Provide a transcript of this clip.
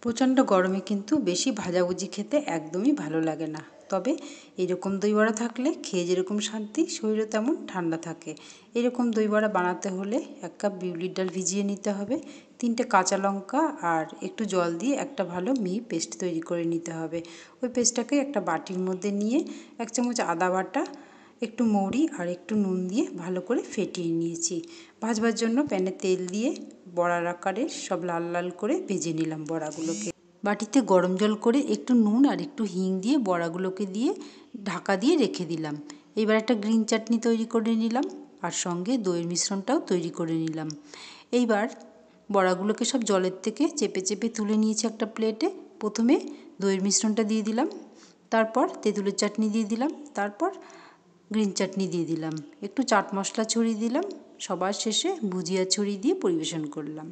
প্রচণ্ড গরমে কিন্তু বেশি ভাজাভুজি খেতে একদমই ভালো লাগে না। তবে এরকম দই বড়া থাকলে খেয়ে যেরকম শান্তি, শরীরও তেমন ঠান্ডা থাকে। এরকম দই বড়া বানাতে হলে 1 কাপ বিউলির ডাল ভিজিয়ে নিতে হবে, 3টে কাঁচা লঙ্কা আর একটু জল দিয়ে একটা ভালো মিহি পেস্ট তৈরি করে নিতে হবে। ওই পেস্টটাকে একটা বাটির মধ্যে নিয়ে 1 চামচ আদা বাটা, একটু মৌরি আর একটু নুন দিয়ে ভালো করে ফেটিয়ে নিয়েছি। ভাজবার জন্য প্যানে তেল দিয়ে বড়ার আকারে সব লাল লাল করে ভেজে নিলাম বড়াগুলোকে। বাটিতে গরম জল করে একটু নুন আর একটু হিং দিয়ে বড়াগুলোকে দিয়ে ঢাকা দিয়ে রেখে দিলাম। এবার একটা গ্রিন চাটনি তৈরি করে নিলাম আর সঙ্গে দইয়ের মিশ্রণটাও তৈরি করে নিলাম। এইবার বড়াগুলোকে সব জলের থেকে চেপে চেপে তুলে নিয়েছি একটা প্লেটে। প্রথমে দইয়ের মিশ্রণটা দিয়ে দিলাম, তারপর তেঁতুলের চাটনি দিয়ে দিলাম, তারপর গ্রিন চাটনি দিয়ে দিলাম, একটু চাট মশলা ছড়িয়ে দিলাম, সবার শেষে ভুজিয়া ছড়িয়ে দিয়ে পরিবেশন করলাম।